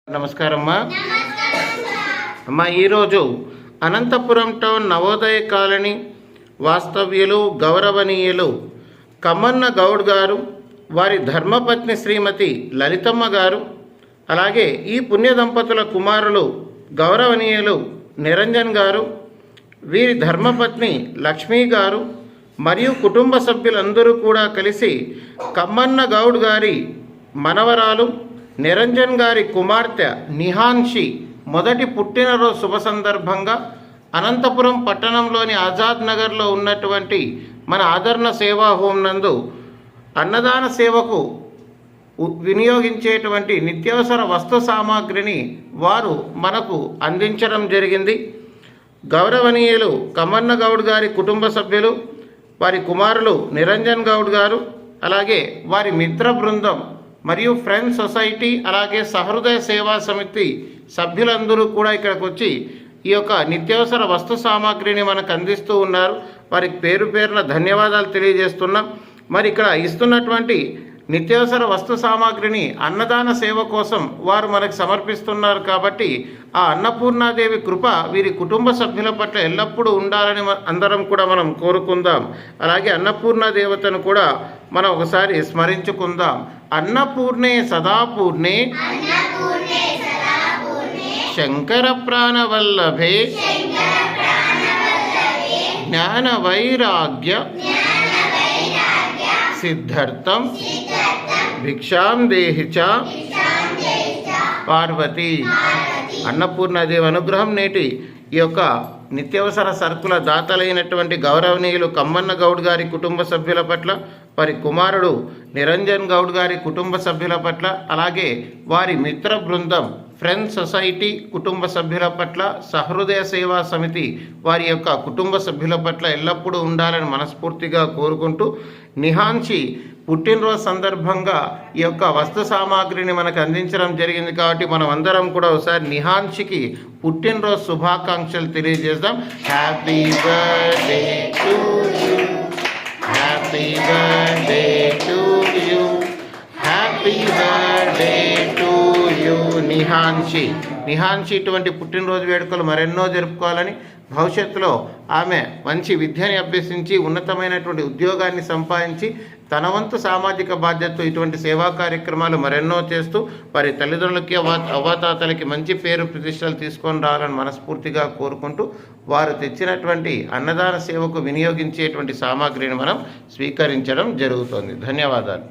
నమస్కారమ్మా. అమ్మా, ఈరోజు Anantapuram town Navodaya colony వాస్తవ్యులు గౌరవనీయులు కమ్మన్న గౌడ్ గారు, వారి ధర్మపత్ని శ్రీమతి లలితమ్మ గారు, అలాగే ఈ పుణ్య దంపతుల కుమారులు గౌరవనీయులు నిరంజన్ గారు, వీరి ధర్మపత్ని లక్ష్మీ గారు మరియు కుటుంబ సభ్యులందరూ కూడా కలిసి కమ్మన్న గౌడ్ గారి మనవరాలు నిరంజన్ గారి కుమార్తె నిహాన్షి మొదటి పుట్టినరోజు శుభ సందర్భంగా అనంతపురం పట్టణంలోని ఆజాద్ నగర్లో ఉన్నటువంటి మన ఆదరణ సేవా హోం నందు అన్నదాన సేవకు వినియోగించేటువంటి నిత్యావసర వస్తు సామాగ్రిని వారు మనకు అందించడం జరిగింది. గౌరవనీయులు కమ్మన్న గౌడ్ గారి కుటుంబ సభ్యులు, వారి కుమారులు నిరంజన్ గౌడ్ గారు, అలాగే వారి మిత్ర బృందం మరియు ఫ్రెండ్స్ సొసైటీ, అలాగే సహృదయ సేవా సమితి సభ్యులందరూ కూడా ఇక్కడికి వచ్చి ఈ యొక్క నిత్యావసర వస్తు సామాగ్రిని మనకు అందిస్తూ ఉన్నారు. వారికి పేరు పేరున ధన్యవాదాలు తెలియజేస్తున్నాం. మరి ఇక్కడ ఇస్తున్నటువంటి నిత్యావసర వస్తు సామాగ్రిని అన్నదాన సేవ కోసం వారు మనకు సమర్పిస్తున్నారు. కాబట్టి ఆ అన్నపూర్ణాదేవి కృప వీరి కుటుంబ సభ్యుల పట్ల ఎల్లప్పుడూ ఉండాలని అందరం కూడా మనం కోరుకుందాం. అలాగే అన్నపూర్ణ దేవతను కూడా మనం ఒకసారి స్మరించుకుందాం. అన్నపూర్ణే సదాపూర్ణే శంకర ప్రాణవల్లభే జ్ఞాన వైరాగ్య సిద్ధార్థం భిక్షాం దేహి చ పార్వతి. అన్నపూర్ణాదేవి అనుగ్రహం నేటి ఈ యొక్క నిత్యావసర సరుకుల దాతలైనటువంటి గౌరవనీయులు కమ్మన్న గౌడ్ గారి కుటుంబ సభ్యుల పట్ల, వారి కుమారుడు నిరంజన్ గౌడ్ గారి కుటుంబ సభ్యుల పట్ల, అలాగే వారి మిత్ర బృందం ఫ్రెండ్స్ సొసైటీ కుటుంబ సభ్యుల పట్ల, సహృదయ సేవా సమితి వారి యొక్క కుటుంబ సభ్యుల పట్ల ఎల్లప్పుడూ ఉండాలని మనస్ఫూర్తిగా కోరుకుంటూ, నిహాన్షి పుట్టినరోజు సందర్భంగా ఈ యొక్క వస్తు సామాగ్రిని మనకు అందించడం జరిగింది. కాబట్టి మనం అందరం కూడా ఒకసారి నిహాన్షికి పుట్టినరోజు శుభాకాంక్షలు తెలియజేద్దాం. Happy birthday to you, happy birthday to you, happy birthday to you Nihanshi. ఇటువంటి పుట్టినరోజు వేడుకలు మరెన్నో జరుపుకోవాలని, భవిష్యత్తులో ఆమె మంచి విద్యని అభ్యసించి ఉన్నతమైనటువంటి ఉద్యోగాన్ని సంపాదించి తన వంతు సామాజిక బాధ్యతతో ఇటువంటి సేవా కార్యక్రమాలు మరెన్నో చేస్తూ వారి తల్లిదండ్రులకి అవ్వాతాతలకి మంచి పేరు ప్రతిష్టలు తీసుకొని రావాలని మనస్ఫూర్తిగా కోరుకుంటూ, వారు తెచ్చినటువంటి అన్నదాన సేవకు వినియోగించేటువంటి సామాగ్రిని మనం స్వీకరించడం జరుగుతుంది. ధన్యవాదాలు.